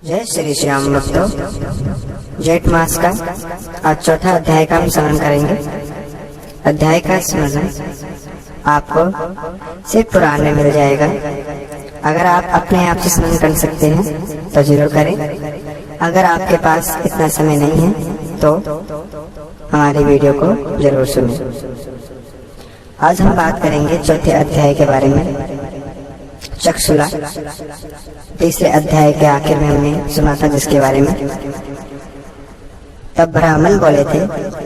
जय श्री श्याम भक्तों, जेठ मास का आज चौथा अध्याय का हम स्मरण करेंगे। अध्याय का स्मरण आपको सिर्फ पुराण में मिल जाएगा। अगर आप अपने आप से स्मरण कर सकते हैं तो जरूर करें। अगर आपके पास इतना समय नहीं है तो हमारी वीडियो को जरूर सुनें। आज हम बात करेंगे चौथे अध्याय के बारे में, चक्षुला। तीसरे अध्याय के आखिर में हमने सुना था जिसके बारे में। तब ब्राह्मण बोले थे,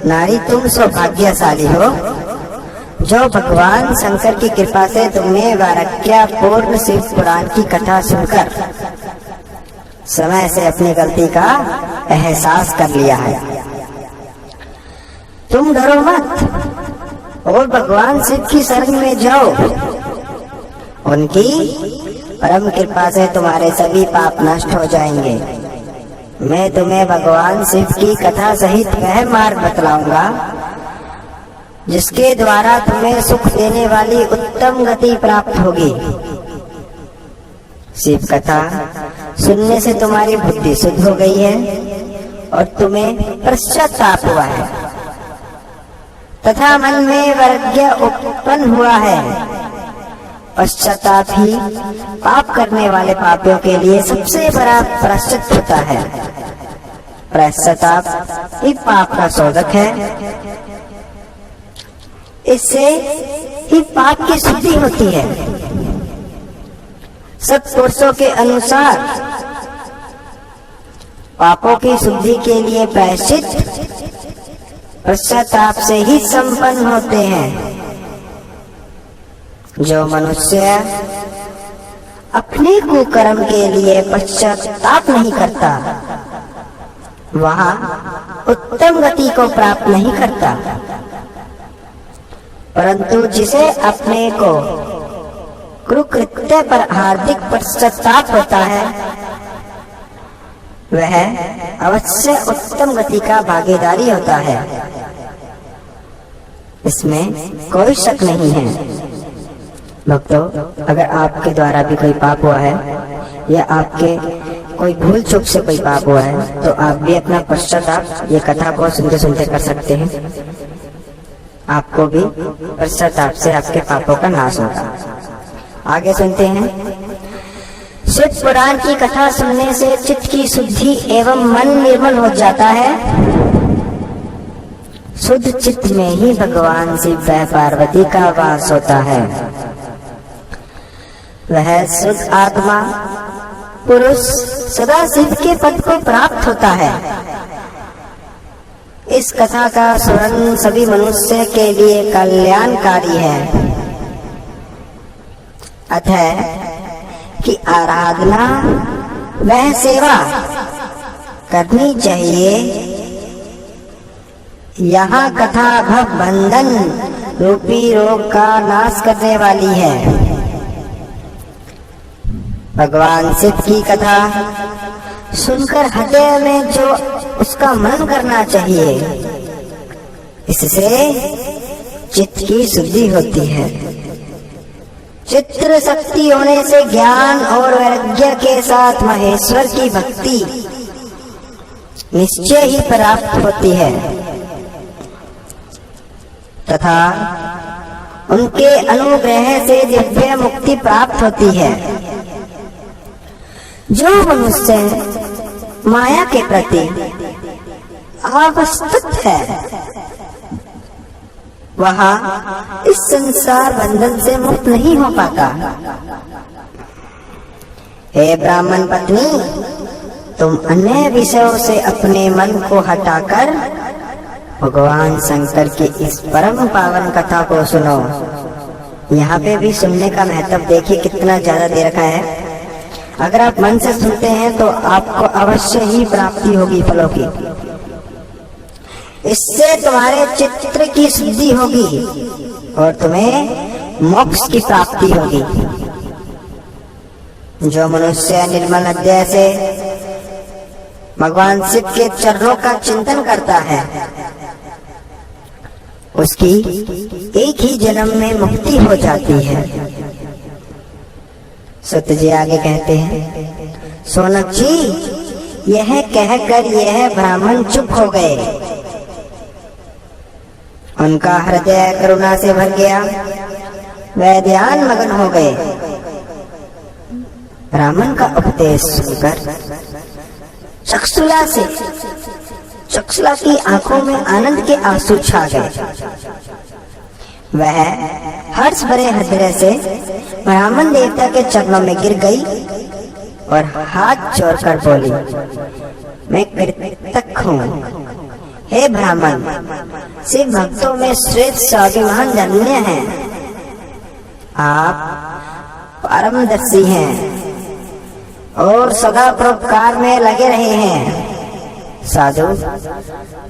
नारी तुम सौभाग्यशाली हो जो भगवान शंकर की कृपा से तुमने वारक्यापूर्ण शिव पुराण की कथा सुनकर समय से अपनी गलती का एहसास कर लिया है। तुम डरो मत और भगवान शिव की शरण में जाओ। उनकी परम कृपा से तुम्हारे सभी पाप नष्ट हो जाएंगे। मैं तुम्हें भगवान शिव की कथा सहित वह मार्ग बतलाऊंगा जिसके द्वारा तुम्हें सुख देने वाली उत्तम गति प्राप्त होगी। शिव कथा सुनने से तुम्हारी बुद्धि शुद्ध हो गई है और तुम्हें पश्चाताप हुआ है तथा मन में वैराग्य उत्पन्न हुआ है। पश्चाताप ही पाप करने वाले पापियों के लिए सबसे बड़ा प्रायश्चित होता है। पश्चाताप ही पाप का शोधक है। इससे ही पाप की शुद्धि होती है। सत्पुरुषों के अनुसार पापों की शुद्धि के लिए प्रायश्चित पश्चाताप से ही संपन्न होते हैं। जो मनुष्य अपने कुकर्म के लिए पश्चाताप नहीं करता वह उत्तम गति को प्राप्त नहीं करता, परंतु जिसे अपने को कुकृत्य पर हार्दिक पश्चाताप होता है वह अवश्य उत्तम गति का भागीदारी होता है। इसमें कोई शक नहीं है। भक्तों, अगर आपके द्वारा भी कोई पाप हुआ है या आपके कोई भूल चूक से कोई पाप हुआ है तो आप भी अपना पश्चाताप ये कथा को सुनते सुनते कर सकते हैं। आपको भी पश्चाताप से आपके पापों का नाश होगा। आगे सुनते हैं। शिव पुराण की कथा सुनने से चित्त की शुद्धि एवं मन निर्मल हो जाता है। शुद्ध चित्त में ही भगवान शिव व पार्वती का वास होता है। वह शुद्ध आत्मा पुरुष सदा शिव के पद को प्राप्त होता है। इस कथा का स्मरण सभी मनुष्य के लिए कल्याणकारी है। अतः की आराधना वह सेवा करनी चाहिए। यहाँ कथा भव बंधन रूपी रोग का नाश करने वाली है। भगवान शिव की कथा सुनकर हृदय में जो उसका मनन करना चाहिए, इससे चित्त की शुद्धि होती है। चित्र शक्ति होने से ज्ञान और वैराग्य के साथ महेश्वर की भक्ति निश्चय ही प्राप्त होती है तथा उनके अनुग्रह से दिव्य मुक्ति प्राप्त होती है। जो मनुष्य माया के प्रति आवस्थित है वह इस संसार बंधन से मुक्त नहीं हो पाता। हे ब्राह्मण पत्नी, तुम अन्य विषयों से अपने मन को हटाकर भगवान शंकर की इस परम पावन कथा को सुनो। यहाँ पे भी सुनने का महत्व देखिए कितना ज्यादा दे रखा है। अगर आप मन से सुनते हैं तो आपको अवश्य ही प्राप्ति होगी फलों की। इससे तुम्हारे चित्त की शुद्धि होगी और तुम्हें मोक्ष की प्राप्ति होगी। जो मनुष्य निर्मल हृदय से भगवान शिव के चरणों का चिंतन करता है उसकी एक ही जन्म में मुक्ति हो जाती है। सत्य जी आगे कहते हैं, सोनक जी यह कहकर यह ब्राह्मण चुप हो गए। उनका हृदय करुणा से भर गया, वह ध्यान मग्न हो गए। ब्राह्मण का उपदेश सुनकर चक्षुला की आंखों में आनंद के आंसू छा गए। वह हर्ष भरे हृदय से ब्राह्मण देवता के चरणों में गिर गई और हाथ जोड़कर बोली, मैं कृतज्ञ हूँ। हे ब्राह्मण, शिव भक्तों में श्रेष्ठ स्वाभिमान धन्य हैं। आप परमदर्शी हैं और सदा परोपकार में लगे रहे हैं। साधु,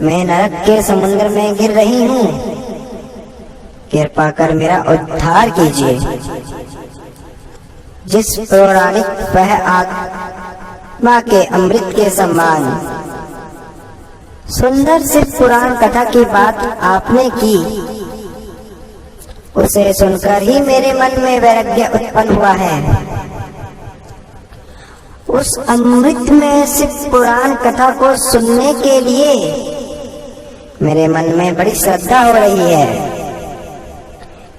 मैं नरक के समुद्र में गिर रही हूँ, कृपा कर मेरा उद्धार कीजिए। जिस पौराणिक वह आत्मा के अमृत के समान सुंदर शिव पुराण कथा की बात आपने की, उसे सुनकर ही मेरे मन में वैराग्य उत्पन्न हुआ है। उस अमृत में शिव पुराण कथा को सुनने के लिए मेरे मन में बड़ी श्रद्धा हो रही है।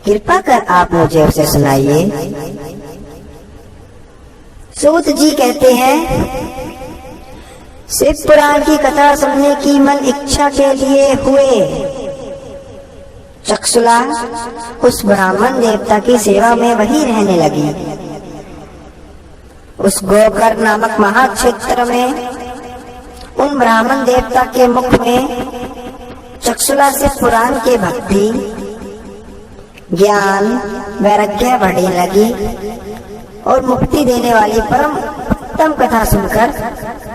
कृपा कर आप मुझे उसे सुनाइए। सूत जी कहते हैं, शिव पुराण की कथा सुनने की मन इच्छा के लिए हुए चक्षुला उस ब्राह्मण देवता की सेवा में वही रहने लगी। उस गोकर नामक महाक्षेत्र में उन ब्राह्मण देवता के मुख में चक्षुला से पुराण के भक्ति, ज्ञान, वैराग्य बढ़ने लगी और मुक्ति देने वाली परम उत्तम कथा सुनकर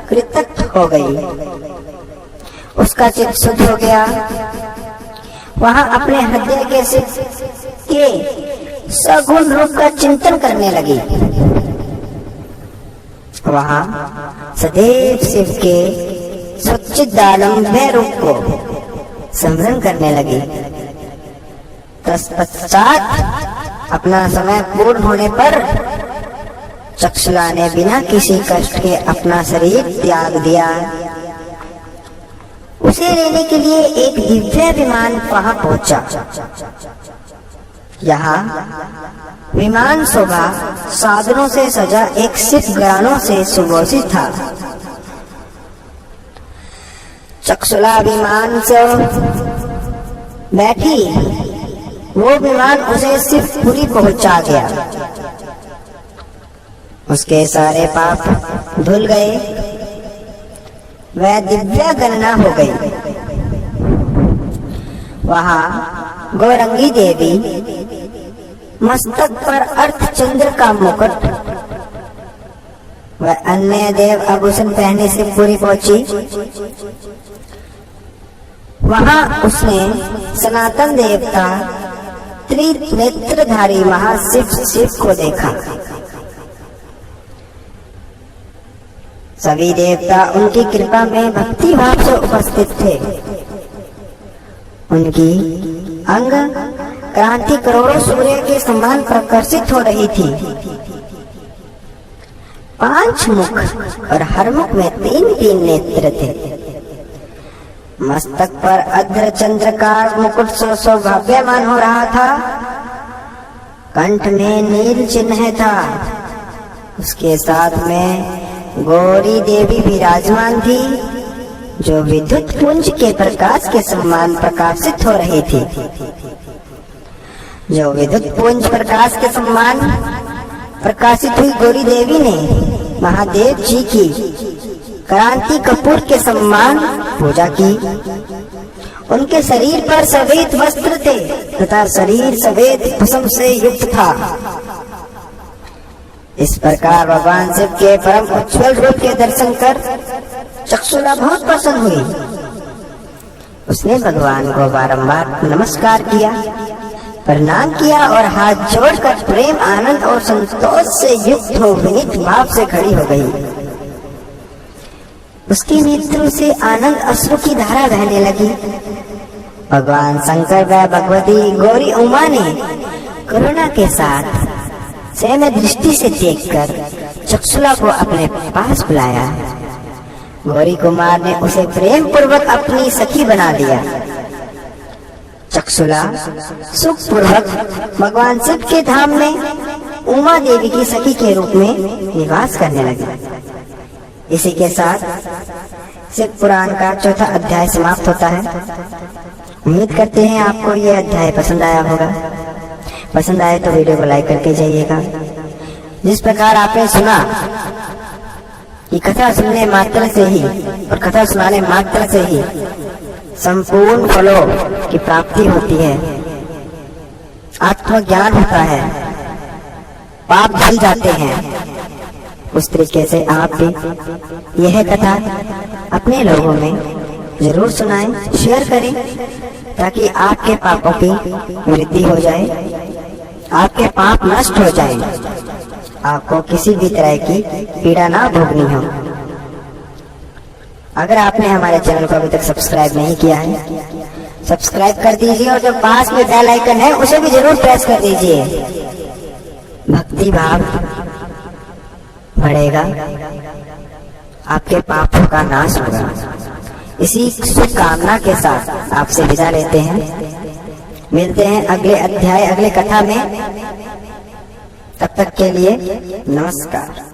कृतज्ञ हो गई। उसका चित्त शुद्ध हो गया। वहां अपने हृदय के शिव के सगुण रूप का चिंतन करने लगी। वहां सदैव शिव के सच्चिदानंद रूप को स्मरण करने लगी। तत्पश्चात अपना समय पूर्ण होने पर चक्षुला ने बिना किसी कष्ट के अपना शरीर त्याग दिया। उसे लेने के लिए एक दिव्य विमान वहां पहुंचा। यहाँ विमान शोभा साधनों से सजा एक शिव ग्रानों से सुभूषित था। चक्षुला विमान से बैठी, वो विमान उसे शिवपुरी पहुंचा गया। उसके सारे पाप धुल गए, वह दिव्य गणना हो गई। वहां गौरंगी देवी मस्तक पर अर्धचंद्र का मुकुट व अन्य देव आभूषण पहने से पूरी पहुंची। वहां उसने सनातन देवता त्रिनेत्रधारी महाशिव को देखा। सभी देवता उनकी कृपा में भक्ति भाव से उपस्थित थे। उनकी अंग क्रांति करोड़ों सूर्य के समान प्रकाशित हो रही थी। 5 मुख और हर मुख में 3-3 नेत्र थे। मस्तक पर अर्धचंद्र का मुकुट सौभाग्यमान हो रहा था। कंठ में नील चिन्ह था। उसके साथ में गौरी देवी विराजमान थी, जो विद्युत पुंज के प्रकाश के समान प्रकाशित हो रही थी। जो विद्युत पुंज प्रकाश के समान प्रकाशित हुई गौरी देवी ने महादेव जी की क्रांति कपूर के समान पूजा की। उनके शरीर पर सफेद वस्त्र थे तथा शरीर सफेद भस्म से युक्त था। इस प्रकार भगवान शिव के परम उज्ज्वल रूप के दर्शन कर चक्षुला बहुत प्रसन्न हुई। उसने भगवान को बारंबार नमस्कार किया, प्रणाम किया और हाथ जोड़कर प्रेम, आनंद और संतोष से युक्त हो विनीत भाव से खड़ी हो गई। उसके नेत्रों से आनंद अश्रु की धारा बहने लगी। भगवान शंकर व भगवती गौरी उमा ने करुणा के साथ सैन्य दृष्टि से देखकर चक्षुला को अपने पास बुलाया। गौरी कुमार ने उसे प्रेम पूर्वक अपनी सखी बना दिया। चक्षुला सुख पूर्वक भगवान शिव के धाम में उमा देवी की सखी के रूप में निवास करने लगी। इसी के साथ शिव पुराण का चौथा अध्याय समाप्त होता है। उम्मीद करते हैं आपको यह अध्याय पसंद आया होगा। पसंद आए तो वीडियो को लाइक करके जाइएगा। जिस प्रकार आपने सुना कि कथा सुनने मात्र से ही और कथा सुनाने मात्र से ही संपूर्ण फलों की प्राप्ति होती है, आत्मज्ञान होता है, पाप धुल जाते हैं, उस तरीके से आप भी यह कथा अपने लोगों में जरूर सुनाएं, शेयर करें, ताकि आपके पापों की वृद्धि हो जाए, आपके पाप नष्ट हो जाएं, आपको किसी भी तरह की पीड़ा ना भोगनी हो। अगर आपने हमारे चैनल को अभी तक सब्सक्राइब नहीं किया है, सब्सक्राइब कर दीजिए और जो पास में बेल आइकन है उसे भी जरूर प्रेस कर दीजिए। भक्ति भाव बढ़ेगा, आपके पापों का नाश होगा। इसी शुभकामना के साथ आपसे विदा लेते हैं। मिलते हैं अगले अध्याय, अगले कथा में। तब तक के लिए नमस्कार।